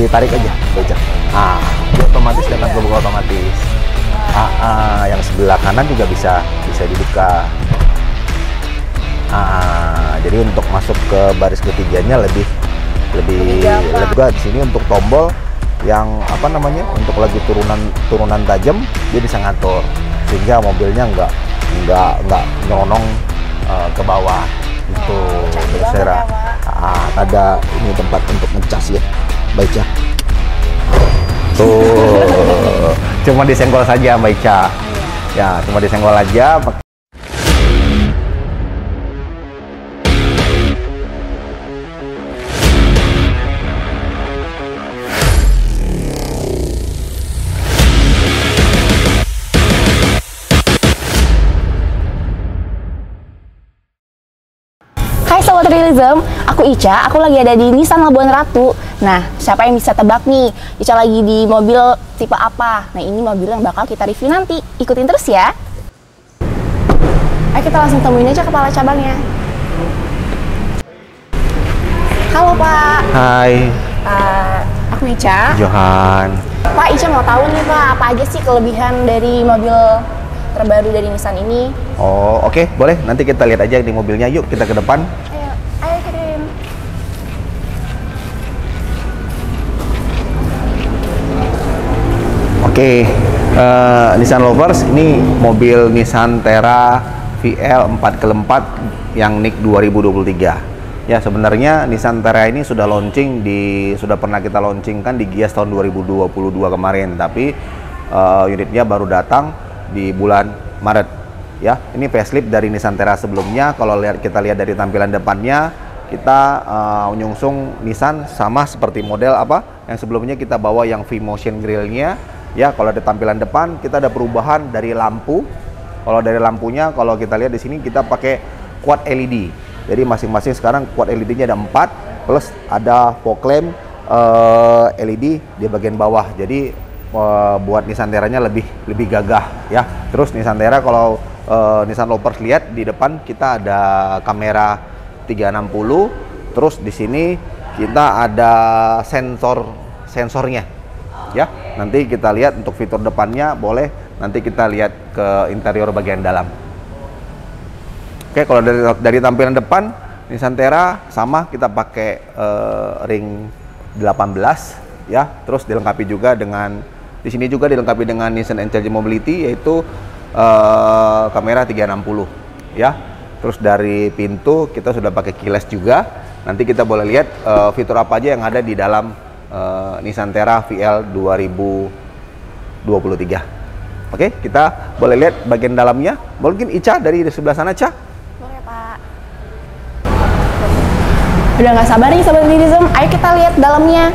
ditarik aja, baca. Dia otomatis dengan kebuka otomatis. Yang sebelah kanan juga bisa dibuka. Jadi untuk masuk ke baris ketiganya lebih juga di sini untuk tombol yang apa namanya, untuk lagi turunan tajam dia bisa ngatur sehingga mobilnya nggak nyelonong ke bawah gitu. Terus saya ada ini tempat untuk ngecas ya, Mbak Ica. Tuh, cuma disenggol saja Mbak Ica. Ya, cuma disenggol aja. Hai Sobat Realism, aku Ica, aku lagi ada di Nissan Labuan Ratu. Nah, siapa yang bisa tebak nih, Ica lagi di mobil tipe apa? Nah, ini mobil yang bakal kita review nanti. Ikutin terus ya. Ayo kita langsung temuin aja kepala cabangnya. Halo Pak. Hai. Aku Ica. Johan. Pak, Ica mau tahu nih Pak, apa aja sih kelebihan dari mobil terbaru dari Nissan ini? Oh, oke, boleh. Nanti kita lihat aja di mobilnya. Yuk, kita ke depan. Ayo kirim. Oke, Nissan Lovers, ini mobil Nissan Terra VL 4x4 yang NIK 2023. Ya, sebenarnya Nissan Terra ini sudah pernah kita launchingkan di Gias tahun 2022 kemarin, tapi unitnya baru datang di bulan Maret. Ya, ini facelift dari Nissan Terra sebelumnya. Kalau kita lihat dari tampilan depannya, kita menyungsung Nissan sama seperti model yang sebelumnya kita bawa yang V-Motion grillnya. Ya, kalau di tampilan depan kita ada perubahan dari lampu. Kalau dari lampunya, kalau kita lihat di sini kita pakai quad LED. Jadi masing-masing sekarang quad LED-nya ada 4, plus ada fog lamp LED di bagian bawah. Jadi buat Nissan Terra-nya lebih gagah ya. Terus Nissan Terra, kalau Nissan Lovers lihat di depan kita ada kamera 360. Terus di sini kita ada sensornya ya. Nanti kita lihat untuk fitur depannya, boleh nanti kita lihat ke interior bagian dalam. Oke, kalau dari tampilan depan Nissan Terra sama, kita pakai ring 18 ya. Terus dilengkapi juga dengan di sini juga dilengkapi dengan Nissan Intelligent Mobility, yaitu kamera 360 ya. Terus dari pintu kita sudah pakai keyless juga. Nanti kita boleh lihat fitur apa aja yang ada di dalam Nissan Terra VL 2023. Oke, kita boleh lihat bagian dalamnya. Mungkin Ica dari sebelah sana, Ca. Boleh Pak. Udah nggak sabar nih Sobat Realism, ayo kita lihat dalamnya.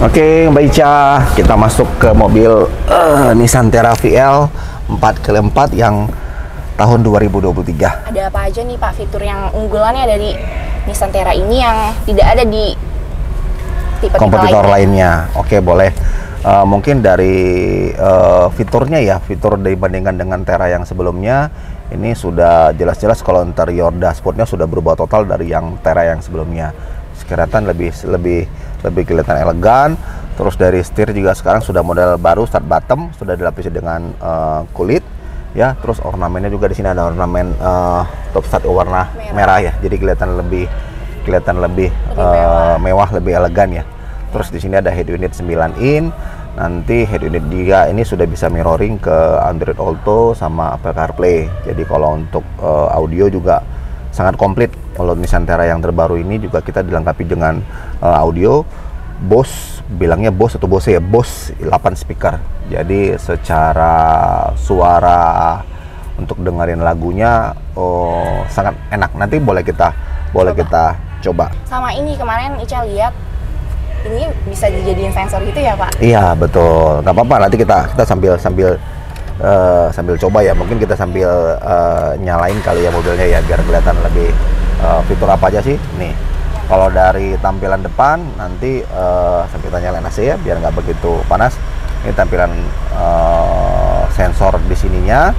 Oke, Mbak Ica, kita masuk ke mobil Nissan Terra VL 4x4 yang tahun 2023. Ada apa aja nih Pak fitur yang unggulannya dari Nissan Terra ini yang tidak ada di tipe-tipe kompetitor lainnya? Oke, boleh. Mungkin dari fiturnya ya, fitur dibandingkan dengan Terra yang sebelumnya, ini sudah jelas-jelas kalau interior dashboardnya sudah berubah total dari yang Terra yang sebelumnya. Kelihatan lebih kelihatan elegan. Terus dari setir juga sekarang sudah model baru, start bottom, sudah dilapisi dengan kulit ya. Terus ornamennya juga di sini ada ornamen top start warna merah ya. Jadi kelihatan lebih mewah, lebih elegan ya. Terus di sini ada head unit 9 in. Nanti head unit juga ini sudah bisa mirroring ke Android Auto sama Apple CarPlay. Jadi kalau untuk audio juga sangat komplit. Kalau Nissan Terra yang terbaru ini juga kita dilengkapi dengan audio Bose, bilangnya Bose atau Bose ya, Bose 8 speaker. Jadi secara suara untuk dengerin lagunya sangat enak. Nanti boleh kita coba. Sama ini kemarin Ica lihat ini bisa dijadiin sensor gitu ya Pak? Iya betul, nggak apa-apa. Nanti kita sambil coba ya. Mungkin kita sambil nyalain kali ya mobilnya ya, biar kelihatan lebih fitur apa aja sih. Nih, kalau dari tampilan depan nanti sambil kita nyalain AC ya, biar nggak begitu panas. Ini tampilan sensor di sininya.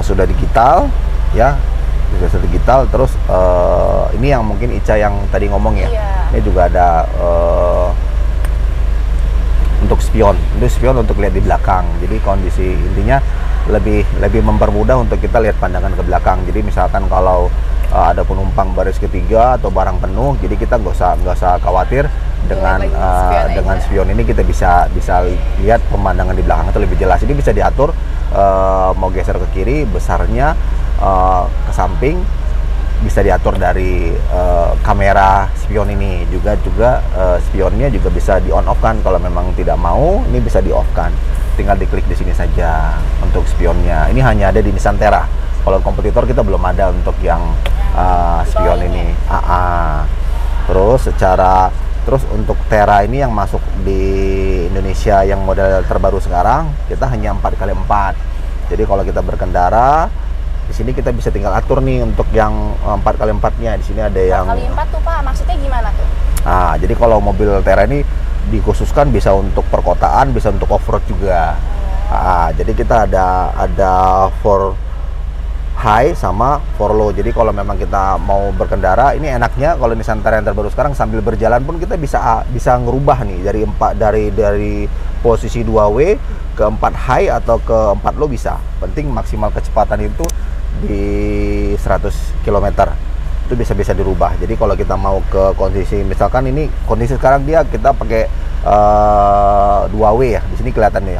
sudah digital ya, sudah digital. Terus ini yang mungkin Ica yang tadi ngomong ya, ini juga ada untuk spion untuk lihat di belakang. Jadi kondisi intinya lebih mempermudah untuk kita lihat pandangan ke belakang. Jadi misalkan kalau ada penumpang baris ketiga atau barang penuh, jadi kita nggak usah khawatir dengan spion ini, kita bisa lihat pemandangan di belakang itu lebih jelas. Jadi bisa diatur mau geser ke kiri besarnya, ke samping, bisa diatur dari kamera spion ini. Juga spionnya juga bisa di on off kan, kalau memang tidak mau ini bisa di off kan, tinggal diklik di sini saja untuk spionnya. Ini hanya ada di Nissan Terra, kalau kompetitor kita belum ada untuk yang spion ini. Terus untuk Terra ini yang masuk di Indonesia yang model terbaru sekarang, kita hanya 4x4. Jadi kalau kita berkendara di sini kita bisa tinggal atur nih untuk yang 4x4-nya. Di sini ada yang 4x4 tuh Pak, maksudnya gimana tuh? Jadi kalau mobil Terra ini dikhususkan bisa untuk perkotaan, bisa untuk off-road juga. Jadi kita ada for high sama for low. Jadi kalau memang kita mau berkendara, ini enaknya kalau Nissan Terra yang terbaru sekarang, sambil berjalan pun kita bisa ngerubah nih dari posisi 2W ke 4 high atau ke 4 low bisa. Penting maksimal kecepatan itu di 100 km. Itu bisa dirubah. Jadi kalau kita mau ke kondisi, misalkan ini kondisi sekarang kita pakai 2W ya. Di sini kelihatan nih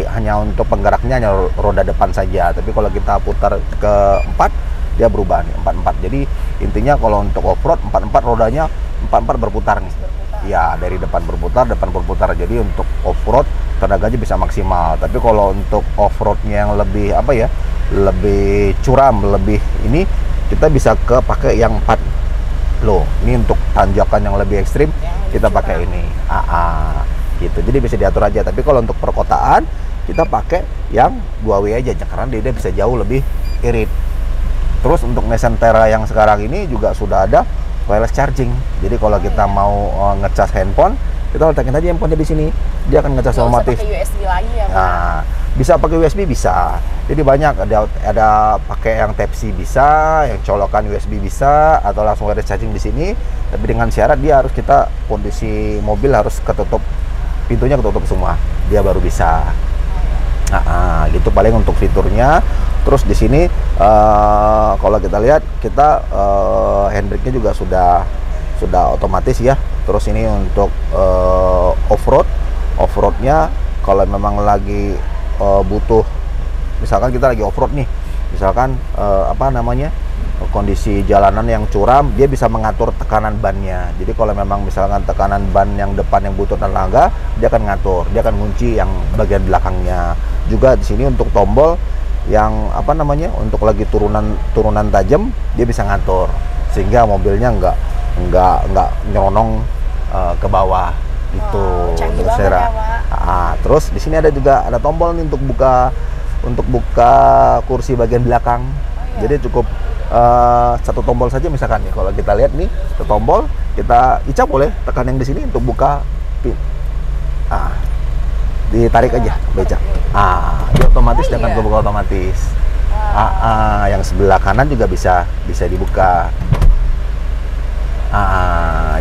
hanya untuk penggeraknya hanya roda depan saja. Tapi kalau kita putar ke 4, dia berubah nih 4-4. Jadi intinya kalau untuk off-road 4-4 rodanya 4-4 berputar nih. Ya, dari depan berputar. Jadi untuk off-road tenaganya bisa maksimal. Tapi kalau untuk off-roadnya yang lebih lebih curam, lebih ini, kita bisa pakai yang 4 low. Ini untuk tanjakan yang lebih ekstrim kita pakai ini. Gitu. Jadi bisa diatur aja. Tapi kalau untuk perkotaan kita pakai yang 2W aja karena dia bisa jauh lebih irit. Terus untuk Nissan Terra yang sekarang ini juga sudah ada wireless charging. Jadi kalau kita mau ngecas handphone, kita letakin aja handphonenya di sini, dia akan ngecas otomatis. Bisa pakai USB lagi ya, Pak? Bisa pakai USB bisa. Jadi banyak, ada pakai yang Type C bisa, yang colokan USB bisa, atau langsung wireless charging di sini. Tapi dengan syarat dia harus kondisi mobil harus ketutup, pintunya ketutup semua, dia baru bisa. Gitu paling untuk fiturnya. Terus di sini kalau kita lihat, handbrake-nya juga sudah otomatis ya. Terus ini untuk off-roadnya kalau memang lagi butuh, misalkan kita lagi off-road nih, misalkan kondisi jalanan yang curam, dia bisa mengatur tekanan bannya. Jadi kalau memang misalkan tekanan ban yang depan yang butuh tenaga, dia akan ngatur, dia akan kunci yang bagian belakangnya. Juga di sini untuk tombol yang untuk lagi turunan tajam, dia bisa ngatur sehingga mobilnya nggak nyelonong ke bawah gitu. Canggih banget ya, Pak. Terus di sini ada tombol nih untuk buka kursi bagian belakang. Jadi cukup satu tombol saja, misalkan nih kalau kita lihat nih, satu tombol, Ica boleh tekan yang di sini untuk buka pin. Ditarik aja beca. Dia otomatis dengan kebuka otomatis. Yang sebelah kanan juga bisa dibuka.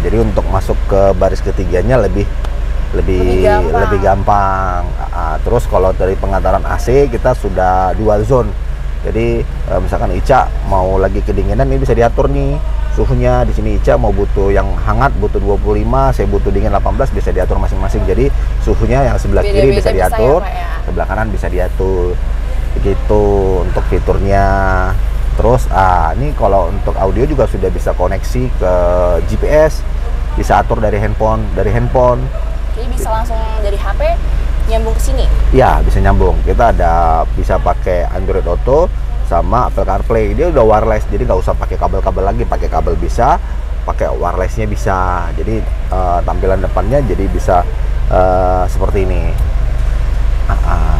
Jadi untuk masuk ke baris ketiganya lebih gampang. Terus kalau dari pengaturan AC kita sudah dual zone. Jadi misalkan Ica mau lagi kedinginan, ini bisa diatur nih suhunya. Di sini Ica mau butuh yang hangat, butuh 25, saya butuh dingin 18, bisa diatur masing-masing. Jadi suhunya yang sebelah kiri bisa diatur, sebelah kanan bisa diatur. Begitu untuk fiturnya. Terus ini kalau untuk audio juga sudah bisa koneksi ke GPS, bisa atur dari handphone. Jadi bisa langsung dari HP nyambung ke sini? Ya, bisa nyambung. Kita bisa pakai Android Auto sama Apple CarPlay. Dia udah wireless, jadi nggak usah pakai kabel-kabel lagi. Pakai kabel bisa, pakai wirelessnya bisa. Jadi tampilan depannya jadi bisa seperti ini.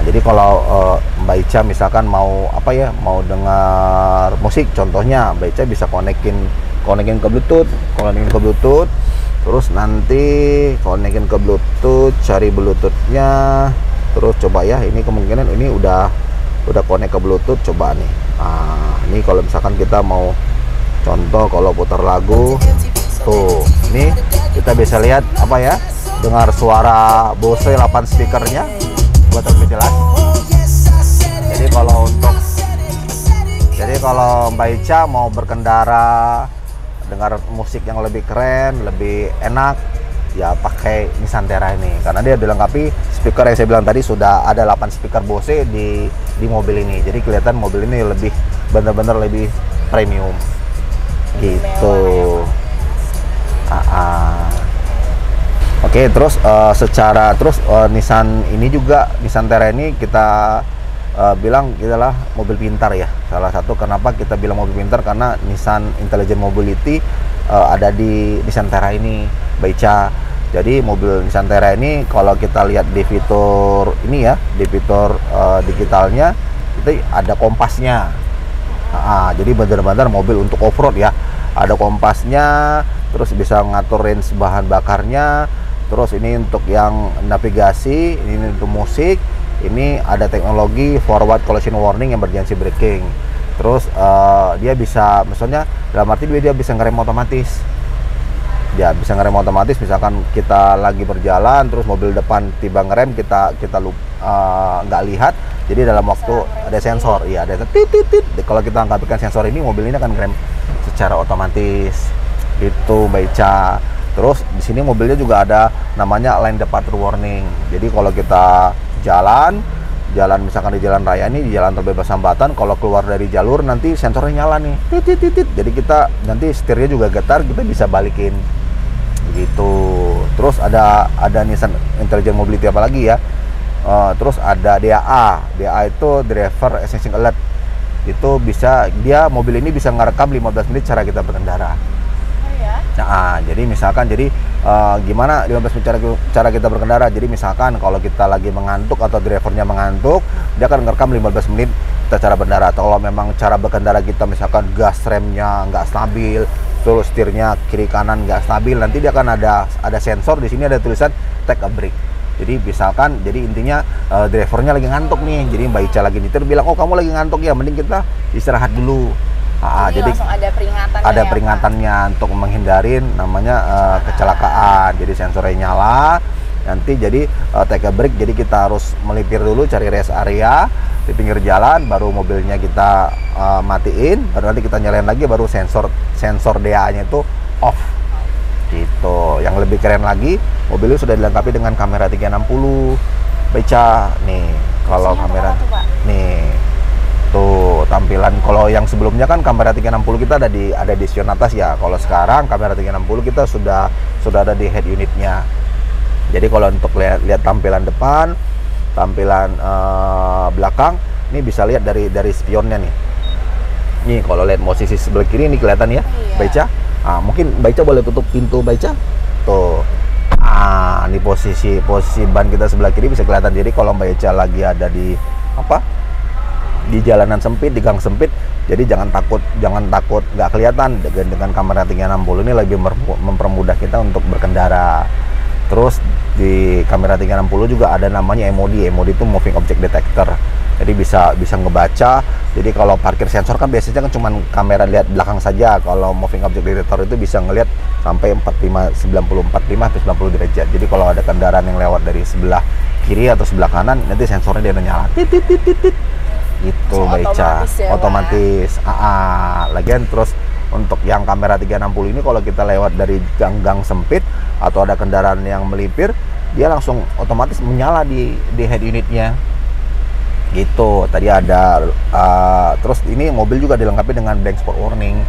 Jadi kalau Mbak Ica misalkan mau dengar musik, contohnya Mbak Ica bisa konekin ke Bluetooth, terus nanti konekin ke Bluetooth, cari Bluetoothnya, terus coba ya, ini kemungkinan ini udah udah connect ke Bluetooth. Coba nih, nah ini kalau misalkan kita mau contoh kalau putar lagu tuh, ini kita bisa lihat apa ya, dengar suara Bose 8 speakernya buat lebih jelas. Jadi kalau Mbak Ica mau berkendara dengar musik yang lebih keren, lebih enak, ya pakai Nissan Terra ini, karena dia dilengkapi speaker yang saya bilang tadi, sudah ada 8 speaker Bose di mobil ini. Jadi kelihatan mobil ini lebih benar-benar lebih premium gitu. Oke, terus Nissan ini juga, Nissan Terra ini kita bilang adalah mobil pintar ya. Salah satu kenapa kita bilang mobil pintar, karena Nissan Intelligent Mobility ada di Nissan Terra ini, Mbak Ica. Jadi mobil Nissan Terra ini kalau kita lihat di fitur ini ya, di fitur digitalnya itu ada kompasnya. Jadi benar-benar mobil untuk off-road ya. Ada kompasnya, terus bisa ngatur range bahan bakarnya. Terus ini untuk yang navigasi, ini untuk musik. Ini ada teknologi forward collision warning, emergency braking. Terus dia bisa, misalnya dalam arti dia bisa ngerem otomatis. Ya bisa ngerem otomatis, misalkan kita lagi berjalan terus mobil depan tiba ngerem, kita nggak lihat, jadi dalam waktu ada sensor, iya ada titit. Kalau kita aktifkan sensor ini, mobil ini akan ngerem secara otomatis gitu, Mbak Ica. Terus di sini mobilnya juga ada namanya lane departure warning. Jadi kalau kita jalan misalkan di jalan raya ini, di jalan tol bebas hambatan, kalau keluar dari jalur nanti sensornya nyala nih, titit. Jadi kita nanti setirnya juga getar, kita bisa balikin begitu. Terus ada Nissan Intelligent Mobility apa lagi ya? Terus ada DAA itu Driver Assisting Alert. Itu bisa, dia mobil ini bisa ngerekam 15 menit cara kita berkendara. Nah, jadi misalkan, gimana 15 menit cara kita berkendara. Jadi misalkan kalau kita lagi mengantuk atau drivernya mengantuk, dia akan ngerekam 15 menit kita cara berkendara. Atau kalau memang cara berkendara kita misalkan gas remnya nggak stabil, terus setirnya kiri kanan nggak stabil, nanti dia akan ada sensor di sini, ada tulisan take a break. Jadi misalkan, jadi intinya drivernya lagi ngantuk nih, jadi Mbak Ica lagi nyetir bilang, oh kamu lagi ngantuk ya, mending kita istirahat dulu. Jadi langsung ada peringatannya. Ada peringatannya untuk menghindarin namanya kecelakaan. Jadi sensornya nyala. Nanti jadi take a break. Jadi kita harus melipir dulu, cari rest area di pinggir jalan, baru mobilnya kita matiin, baru nanti kita nyalain lagi, baru sensor DA-nya itu off. Gitu. Yang lebih keren lagi, mobilnya sudah dilengkapi dengan kamera 360. Beca nih, kalau kamera nih. Tuh tampilan, kalau yang sebelumnya kan kamera 360 kita ada di spion atas ya. Kalau sekarang kamera 360 kita sudah ada di head unitnya. Jadi kalau untuk lihat tampilan depan, tampilan belakang, ini bisa lihat dari spionnya nih. Nih kalau lihat posisi sebelah kiri ini kelihatan ya, Baica. Mungkin Baica boleh tutup pintu Baica. Tuh. Ini posisi ban kita sebelah kiri bisa kelihatan. Jadi kalau Baica lagi ada di di jalanan sempit, di gang sempit, jadi jangan takut nggak kelihatan. Dengan kamera 360 ini lebih mempermudah kita untuk berkendara. Terus di kamera 360 juga ada namanya MOD itu Moving Object Detector. Jadi bisa ngebaca. Jadi kalau parkir sensor kan biasanya kan cuma kamera lihat belakang saja. Kalau Moving Object Detector itu bisa ngelihat sampai 45 90 derajat. Jadi kalau ada kendaraan yang lewat dari sebelah kiri atau sebelah kanan, nanti sensornya dia nyala titit gitu, Mbak Ica. Otomatis. Lagian terus untuk yang kamera 360 ini kalau kita lewat dari gang-gang sempit atau ada kendaraan yang melipir, dia langsung otomatis menyala di head unitnya. Gitu. Tadi ada terus ini mobil juga dilengkapi dengan blind spot warning.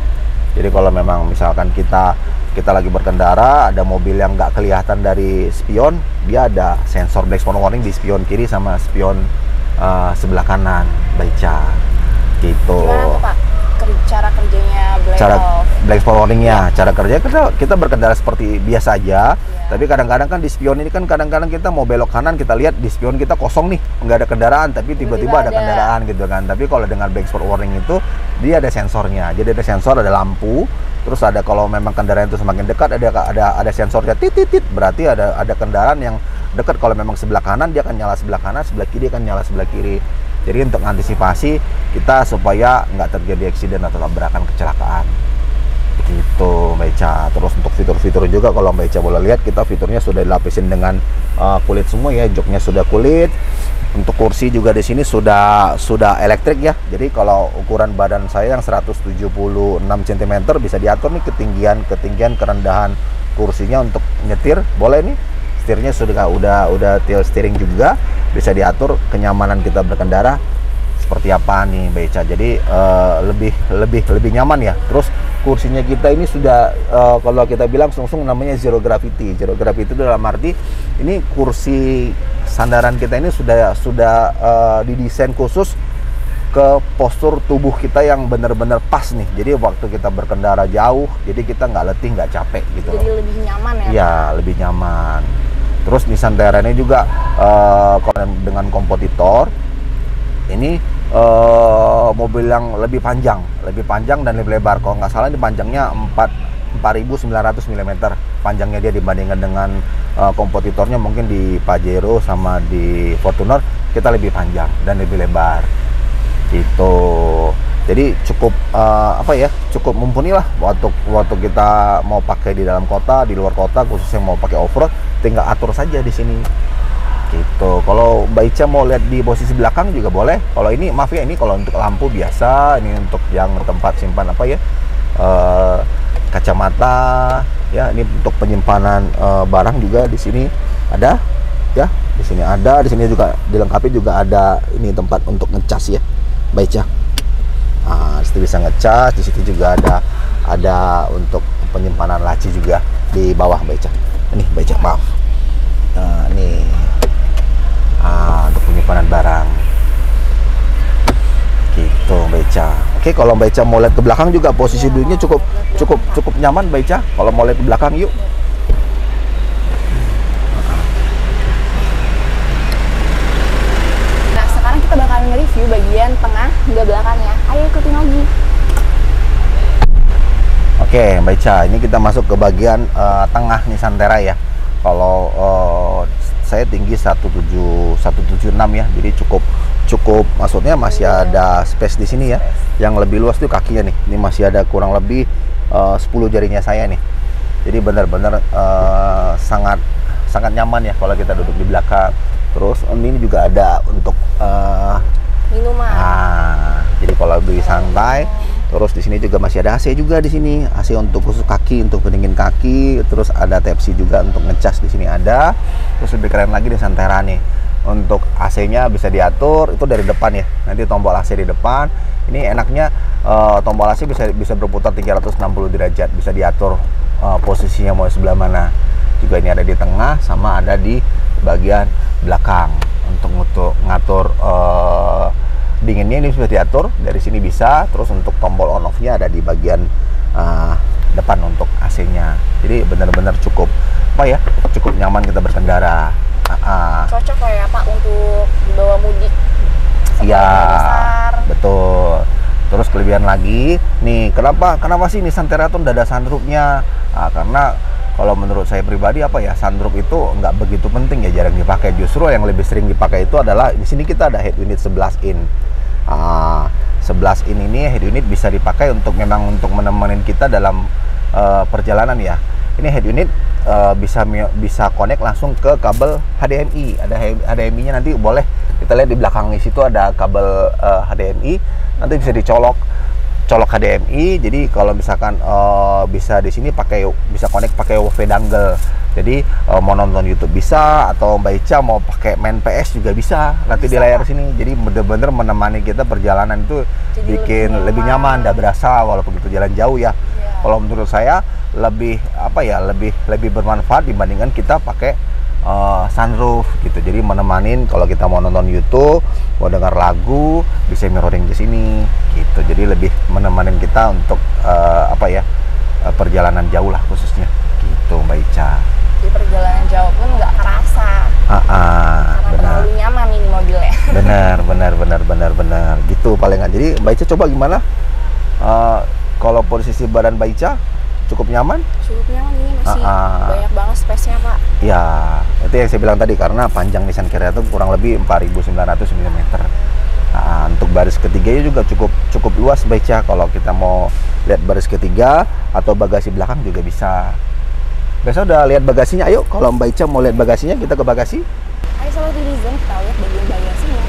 Jadi kalau memang misalkan kita lagi berkendara, ada mobil yang nggak kelihatan dari spion, dia ada sensor blind spot warning di spion kiri sama spion sebelah kanan, Baica. Gitu. Gimana tuh Pak cara kerjanya blind spot warningnya? Cara kerja kita berkendara seperti biasa aja. Tapi kadang-kadang kan di spion ini kan kadang-kadang kita mau belok kanan, kita lihat di spion kita kosong nih, nggak ada kendaraan, tapi tiba-tiba ada kendaraan gitu kan. Tapi kalau dengan blind spot warning itu dia ada sensornya. Jadi ada sensor, ada lampu, terus ada kalau memang kendaraan itu semakin dekat ada sensornya titit, berarti ada kendaraan yang dekat. Kalau memang sebelah kanan dia akan nyala sebelah kanan, sebelah kiri akan nyala sebelah kiri. Jadi untuk antisipasi kita supaya nggak terjadi eksiden atau tabrakan, kecelakaan gitu Mbak Ica. Terus untuk fitur-fitur juga kalau Mbak Ica boleh lihat, kita fiturnya sudah dilapisin dengan kulit semua ya. Joknya sudah kulit. Untuk kursi juga di sini sudah elektrik ya. Jadi kalau ukuran badan saya yang 176 cm bisa diatur nih ketinggian kerendahan kursinya. Untuk nyetir boleh nih. Setirnya udah tilt steering juga, bisa diatur kenyamanan kita berkendara seperti apa nih Mbak Ica. Jadi lebih nyaman ya. Terus kursinya kita ini sudah kalau kita bilang sungsung namanya zero gravity. Zero gravity itu dalam arti ini kursi sandaran kita ini sudah didesain khusus ke postur tubuh kita yang benar-benar pas nih. Jadi waktu kita berkendara jauh, jadi kita nggak letih, nggak capek gitu. Jadi lebih nyaman ya? Iya, lebih nyaman. Terus Nissan Terra ini juga dengan kompetitor ini mobil yang lebih panjang dan lebih lebar. Kalau nggak salah ini panjangnya 4.900 mm panjangnya dia dibandingkan dengan kompetitornya. Mungkin di Pajero sama di Fortuner kita lebih panjang dan lebih lebar gitu. Jadi cukup cukup mumpuni lah waktu kita mau pakai di dalam kota, di luar kota, khususnya mau pakai off-road, tinggal atur saja di sini gitu. Kalau Mbak Ica mau lihat di posisi belakang juga boleh. Kalau ini maaf ya, ini kalau untuk lampu biasa, ini untuk yang tempat simpan kacamata ya. Ini untuk penyimpanan barang juga di sini ada ya. Di sini ada, di sini juga dilengkapi juga ada ini tempat untuk ngecas ya Mbak Ica. Nah, di situ bisa ngecas, di situ juga ada untuk penyimpanan laci juga di bawah Mbak Ica. Ini Mbak Ica, maaf. Nah, ini untuk penyimpanan barang gitu Mbak Ica. Oke, kalau Mbak Ica mau lihat ke belakang juga posisi duduknya cukup nyaman Mbak Ica. Kalau mau lihat ke belakang yuk. Nah, sekarang kita bakalan nge-review bagian tengah hingga belakangnya. Ayo ikutin lagi. Oke Mbak Ica, ini kita masuk ke bagian tengah Nissan Terra ya. Kalau saya tinggi 176 ya, jadi cukup maksudnya masih ada space di sini ya. Yang lebih luas tuh kakinya nih, ini masih ada kurang lebih 10 jarinya saya nih. Jadi benar-benar sangat nyaman ya kalau kita duduk di belakang. Terus ini juga ada untuk minuman. Jadi kalau lebih santai. Terus di sini juga masih ada AC juga di sini, AC untuk khusus kaki, untuk pendingin kaki. Terus ada Type-C juga untuk ngecas di sini ada. Terus lebih keren lagi di Nissan Terra nih, untuk AC-nya bisa diatur itu dari depan ya. Nanti tombol AC di depan. Ini enaknya tombol AC bisa berputar 360 derajat, bisa diatur posisinya mau sebelah mana. Juga ini ada di tengah sama ada di bagian belakang untuk ngatur dinginnya. Ini bisa diatur dari sini bisa. Terus untuk tombol on off-nya ada di bagian depan untuk AC-nya. Jadi benar-benar cukup nyaman kita berkendara. Cocok lah ya Pak untuk dibawa mudik. Iya, betul. Terus kelebihan lagi nih, kenapa sih Nissan Terra tuh ada sunroof-nya? Karena kalau menurut saya pribadi sunroof itu nggak begitu penting ya, jarang dipakai. Justru yang lebih sering dipakai itu adalah di sini kita ada head unit 11 in. 11 in ini head unit bisa dipakai untuk menemenin kita dalam perjalanan ya. Ini head unit bisa connect langsung ke kabel HDMI. Ada HDMI-nya, nanti boleh kita lihat di belakang di situ ada kabel HDMI. Nanti bisa dicolok HDMI. Jadi kalau misalkan bisa di sini bisa connect pakai WiFi dongle. Jadi mau nonton YouTube bisa, atau Mbak Ica mau pakai main PS juga bisa nanti di layar sini. Jadi bener-bener menemani kita perjalanan itu jadi bikin lebih nyaman, udah berasa walaupun itu jalan jauh ya. Kalau menurut saya lebih lebih bermanfaat dibandingkan kita pakai sunroof gitu. Jadi menemanin kalau kita mau nonton YouTube, mau dengar lagu, bisa mirroring di sini gitu. Jadi lebih menemanin kita untuk perjalanan jauh lah khususnya gitu Mbak Ica. Di perjalanan jauh pun nggak kerasa. Karena terlalu nyaman ini mobilnya. Benar gitu palingan. Jadi Mbak Ica coba gimana? Kalau posisi badan Mbak Ica cukup nyaman? Cukup nyaman, ini masih banyak banget space-nya Pak. Ya, itu yang saya bilang tadi, karena panjang Nissan Terra itu kurang lebih 4.900 mm Nah, untuk baris ketiganya juga cukup luas Mbak Ica. Kalau kita mau lihat baris ketiga atau bagasi belakang juga bisa. Biasa udah lihat bagasinya, ayo kalau Mbak Ica mau lihat bagasinya kita ke bagasi. Ayo selalu di design kita lihat bagian bagasinya.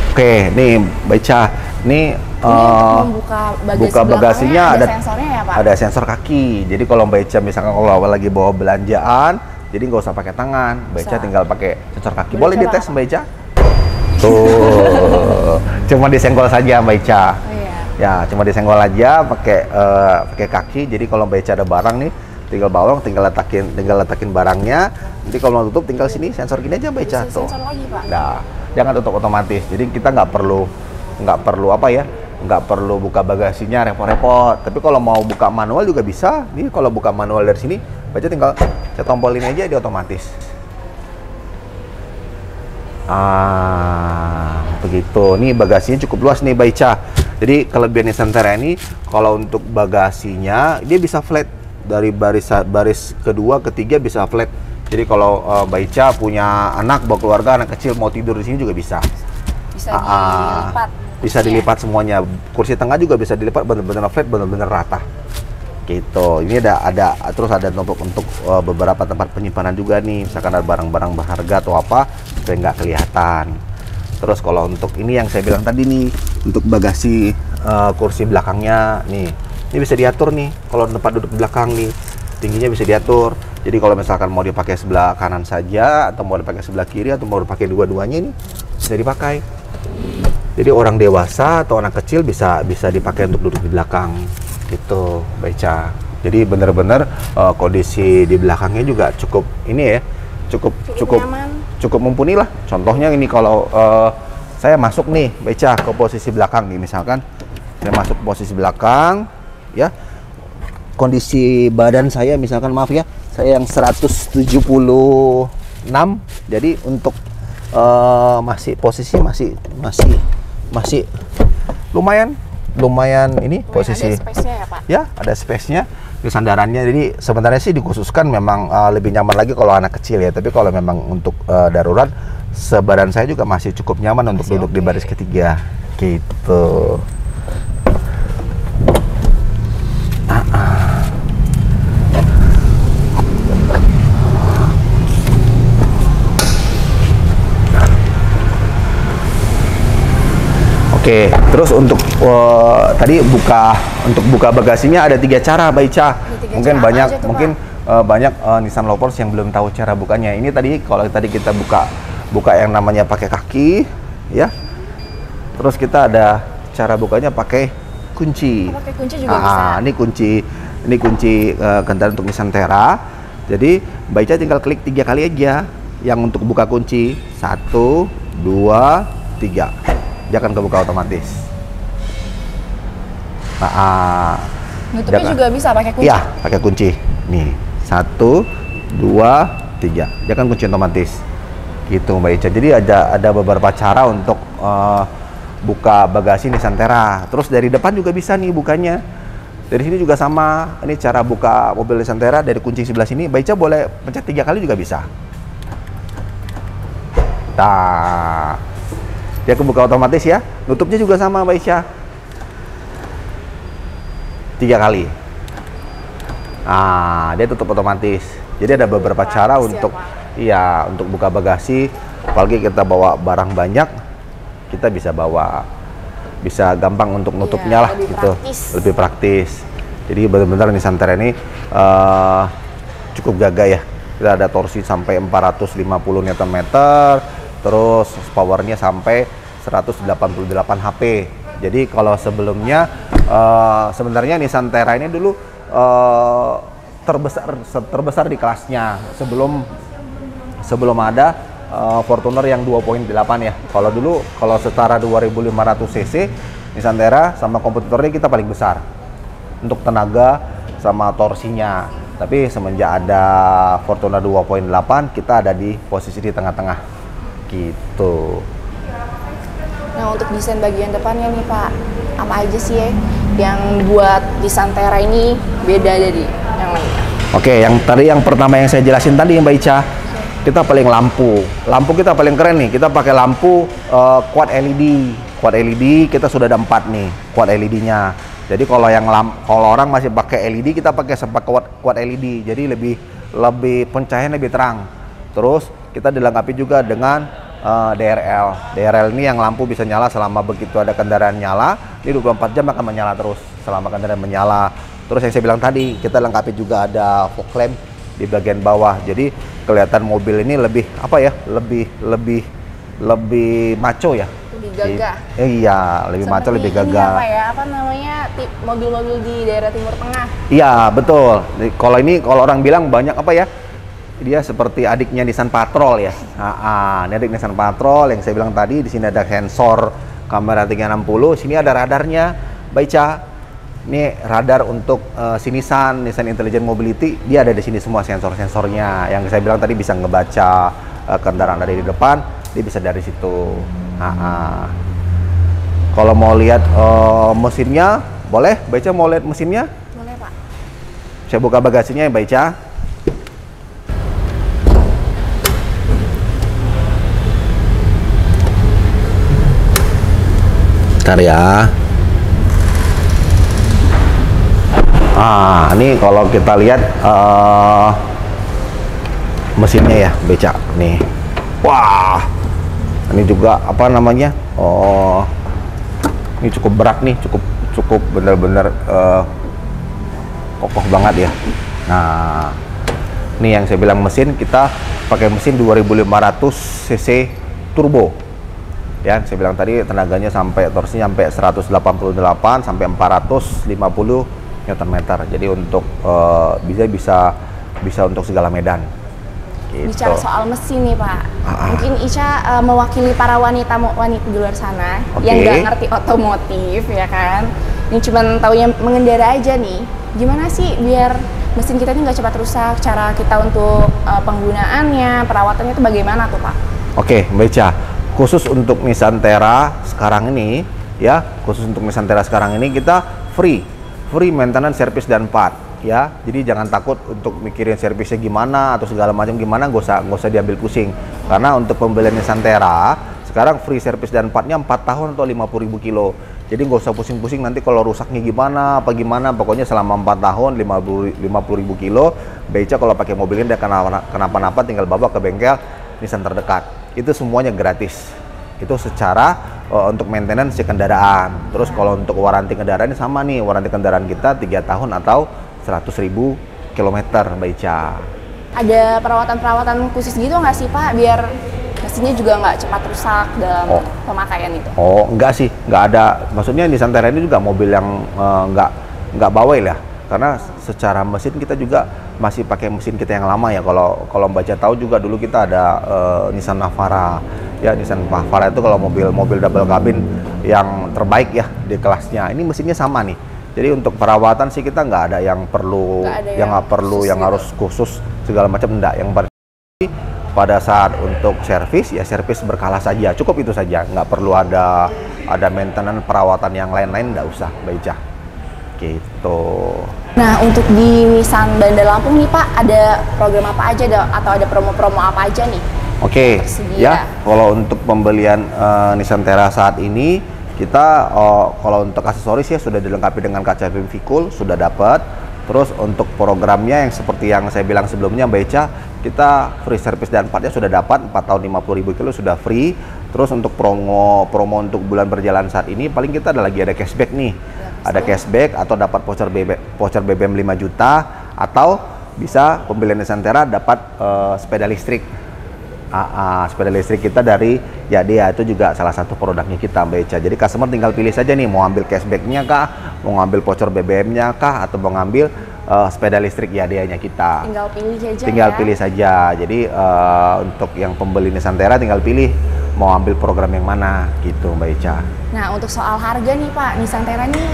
Oke, nih Mbak Ica, nih buka bagasinya ada sensornya ya Pak? Ada sensor kaki. Jadi kalau Mbak Ica misalkan kalau lagi bawa belanjaan, jadi nggak usah pakai tangan, Mbak Ica tinggal pakai sensor kaki. Boleh dites Mbak Ica? Tuh, cuma disenggol saja Mbak Ica. Oh, iya. Ya, cuma disenggol aja pakai kaki. Jadi kalau Mbak Ica ada barang nih, tinggal bawang, tinggal letakin barangnya. Nanti kalau mau tutup, tinggal sini sensor gini aja Mbak Ica. Tuh. Sensor lagi Pak. Nah, jangan tutup otomatis. Jadi kita nggak perlu apa ya? Nggak perlu buka bagasinya repot-repot. Tapi kalau mau buka manual juga bisa. Nih kalau buka manual dari sini, Mbak Ica tinggal saya tombolin aja dia otomatis. Begitu. Nih bagasinya cukup luas nih Mbak Ica. Jadi kelebihan Nissan Terra ini kalau untuk bagasinya dia bisa flat dari baris kedua, ketiga bisa flat. Jadi kalau Mbak Ica punya anak, bawa keluarga, anak kecil mau tidur di sini juga bisa. Bisa dilipat. Bisa dilipat semuanya. Kursi tengah juga bisa dilipat benar-benar flat, benar-benar rata. Gitu. Ini ada terus ada untuk beberapa tempat penyimpanan juga nih. Misalkan ada barang-barang berharga atau apa, supaya nggak kelihatan. Terus kalau untuk ini yang saya bilang tadi nih, untuk bagasi kursi belakangnya nih, ini bisa diatur nih. Kalau tempat duduk belakang nih, tingginya bisa diatur. Jadi kalau misalkan mau dipakai sebelah kanan saja, atau mau dipakai sebelah kiri, atau mau dipakai dua-duanya ini bisa dipakai. Jadi orang dewasa atau anak kecil bisa dipakai untuk duduk di belakang. Gitu, Mbak Ica. Jadi benar-benar kondisi di belakangnya juga cukup ini ya, cukup mumpuni lah. Contohnya ini kalau saya masuk nih Mbak Ica ke posisi belakang nih, misalkan saya masuk posisi belakang ya, kondisi badan saya misalkan maaf ya, saya yang 176, jadi untuk masih posisi masih lumayan ini posisi. Ada space-nya ya Pak? Ya, ada space-nya di sandarannya. Jadi sebenarnya sih dikhususkan memang lebih nyaman lagi kalau anak kecil ya. Tapi kalau memang untuk darurat, sebadan saya juga masih cukup nyaman untuk duduk di baris ketiga. Gitu. Oke, terus untuk tadi buka bagasinya ada 3 cara, Mbak Ica. Mungkin banyak Nissan Lovers yang belum tahu cara bukanya. Ini tadi kalau tadi kita buka yang namanya pakai kaki, ya. Terus kita ada cara bukanya pakai kunci. Pakai kunci juga bisa. Ini kunci kendaraan untuk Nissan Terra. Jadi Mbak Ica tinggal klik 3 kali aja yang untuk buka kunci. 1, 2, 3. Dia akan kebuka otomatis. Nutupnya juga bisa pakai kunci? Iya, pakai kunci. Nih, 1, 2, 3. Dia akan kunci otomatis. Gitu Mbak Ica. Jadi ada beberapa cara untuk buka bagasi Nissan Terra. Terus dari depan juga bisa nih bukanya. Dari sini juga sama. Ini cara buka mobil Nissan Terra dari kunci sebelah sini. Mbak Ica boleh pencet 3 kali juga bisa. Dia kebuka otomatis ya. Nutupnya juga sama Mbak Ica. 3 kali. Dia tutup otomatis. Jadi ada beberapa cara untuk untuk buka bagasi. Apalagi kita bawa barang banyak, kita bisa gampang untuk nutupnya lah gitu. Lebih praktis. Jadi benar-benar Nissan Terra ini cukup gagah ya. Kita ada torsi sampai 450 Nm. Terus powernya sampai 188 HP. Jadi kalau sebelumnya sebenarnya Nissan Terra ini dulu terbesar di kelasnya sebelum ada Fortuner yang 2.8 ya. Kalau setara 2500 cc Nissan Terra sama kompetitornya kita paling besar untuk tenaga sama torsinya. Tapi semenjak ada Fortuner 2.8 kita ada di posisi di tengah-tengah gitu. Nah, untuk desain bagian depannya nih Pak, apa aja sih ya yang buat Nissan Terra ini beda dari yang lainnya? Oke, yang pertama yang saya jelasin tadi Mbak Ica, kita paling lampu kita paling keren nih. Kita pakai lampu quad LED kita sudah ada 4 nih quad LED-nya. Jadi kalau orang masih pakai LED, kita pakai sempat quad LED, jadi lebih pencahayaan lebih terang. Terus kita dilengkapi juga dengan DRL ini yang lampu bisa nyala selama begitu ada kendaraan nyala, ini 24 jam akan menyala terus selama kendaraan menyala. Terus yang saya bilang tadi, kita lengkapi juga ada fog lamp di bagian bawah, jadi kelihatan mobil ini lebih apa ya, lebih maco ya, lebih gagah. Iya, lebih maco, lebih gagah. Apa namanya, mobil-mobil di daerah Timur Tengah. Iya, betul. Kalau orang bilang banyak apa ya, dia seperti adiknya Nissan Patrol ya. Ini adik Nissan Patrol yang saya bilang tadi. Di sini ada sensor kamera 360, sini ada radarnya, Baica. Ini radar untuk si Nissan Intelligent Mobility, dia ada di sini semua sensor-sensornya. Yang saya bilang tadi bisa ngebaca kendaraan dari di depan, dia bisa dari situ. Kalau mau lihat mesinnya, boleh Baica mau lihat mesinnya? Boleh, Pak. Saya buka bagasinya ya, Baica. Bentar ya. Ini kalau kita lihat mesinnya ya, Beca nih. Wah, ini juga apa namanya? Ini cukup berat nih, cukup bener-bener kokoh banget ya. Nah, ini yang saya bilang mesin, kita pakai mesin 2500 cc turbo. Ya, saya bilang tadi tenaganya torsinya sampai 188 sampai 450 Nm. Jadi untuk bisa untuk segala medan. Gitu. Bicara soal mesin nih, Pak. Mungkin Ica mewakili para wanita di luar sana yang nggak ngerti otomotif ya kan. Ini cuma taunya mengendara aja nih. Gimana sih biar mesin kita ini nggak cepat rusak? Cara kita untuk penggunaannya, perawatannya itu bagaimana tuh, Pak? Oke, Mbak Ica. Khusus untuk Nissan Terra sekarang ini ya, kita free maintenance, service dan part ya. Jadi jangan takut untuk mikirin servisnya gimana atau segala macam gimana, nggak usah diambil pusing. Karena untuk pembelian Nissan Terra sekarang free service dan partnya 4 tahun atau 50.000 kilo. Jadi nggak usah pusing-pusing nanti kalau rusaknya gimana, pokoknya selama 4 tahun 50.000 kilo. Beca kalau pakai mobil ini kenapa-napa tinggal bawa ke bengkel Nissan terdekat. Itu semuanya gratis. Itu secara untuk maintenance kendaraan. Terus kalau untuk waranti kendaraan ini sama nih, waranti kendaraan kita 3 tahun atau 100.000 kilometer, Baica. Ada perawatan khusus gitu nggak sih, Pak, biar mesinnya juga nggak cepat rusak dalam pemakaian itu? Enggak sih, nggak ada. Maksudnya Nissan Terra ini juga mobil yang nggak bawel ya, karena secara mesin kita juga masih pakai mesin kita yang lama ya. Kalau Baca tahu juga dulu kita ada Nissan Navara. Ya, Nissan Navara itu kalau mobil double cabin yang terbaik ya di kelasnya. Ini mesinnya sama nih. Jadi untuk perawatan sih kita nggak ada yang perlu, yang harus khusus segala macam, enggak. Yang pada saat untuk servis ya servis berkala saja, cukup itu saja. Nggak perlu ada maintenance perawatan yang lain-lain, nggak usah, Baica. Gitu. Nah, untuk di Nissan Bandar Lampung nih, Pak, ada program apa aja atau ada promo-promo apa aja nih? Oke, ya, kalau untuk pembelian Nissan Terra saat ini kita kalau untuk aksesoris ya sudah dilengkapi dengan kaca film Vicul, sudah dapat. Terus untuk programnya yang seperti yang saya bilang sebelumnya, Baica, kita free service dan partnya sudah dapat, 4 tahun 50.000 kilo sudah free. Terus untuk promo untuk bulan berjalan saat ini paling kita ada cashback nih. Ada cashback atau dapat voucher BBM 5 juta, atau bisa pembelian Nissan Terra dapat sepeda listrik. Sepeda listrik kita dari Yadea, itu juga salah satu produknya kita, Baica. Jadi customer tinggal pilih saja nih, mau ambil cashbacknya kah, mau ngambil voucher BBM-nya kah, atau mau ngambil sepeda listrik Yadea-nya kita. Tinggal pilih saja. Jadi untuk yang pembeli Nissan Terra tinggal pilih mau ambil program yang mana gitu, Baica. Nah, untuk soal harga nih, Pak, Nissan Terra ini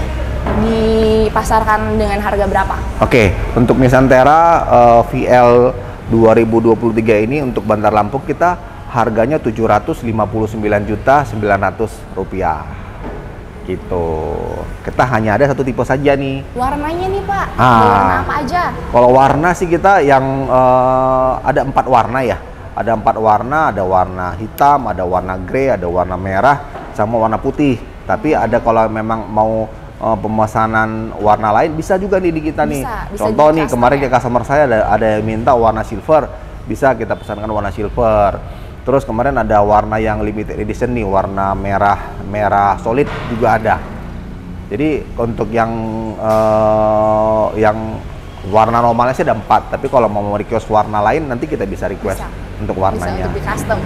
dipasarkan dengan harga berapa? Oke, untuk Nissan Terra VL 2023 ini untuk Bandar Lampung kita harganya Rp759.900.000 gitu. Kita hanya ada satu tipe saja nih. Warnanya nih, Pak, warna apa aja? Kalau warna sih kita yang ada 4 warna ya. ada 4 warna, ada warna hitam, ada warna grey, ada warna merah, sama warna putih. Tapi ada kalau memang mau pemesanan warna lain bisa juga nih di kita nih. Contoh nih kemarin ke customer saya ada yang minta warna silver, bisa kita pesankan warna silver. Terus kemarin ada warna yang limited edition nih, warna merah solid juga ada. Jadi untuk yang warna normalnya sih ada 4, tapi kalau mau request warna lain nanti kita bisa request untuk warnanya. Bisa untuk di custom.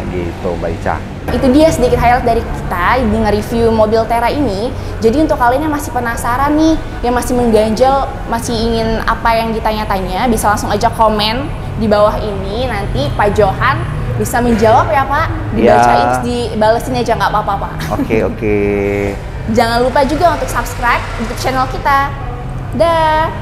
Gitu Mbak Ica. Itu dia sedikit highlight dari kita di nge-review mobil Terra ini. Jadi untuk kalian yang masih penasaran nih, yang masih mengganjal, masih ingin apa yang ditanya-tanya, bisa langsung aja komen di bawah ini. Nanti Pak Johan bisa menjawab ya Pak, dibacain, dibalesin aja nggak apa-apa Pak. Oke. Jangan lupa juga untuk subscribe untuk channel kita. Dah.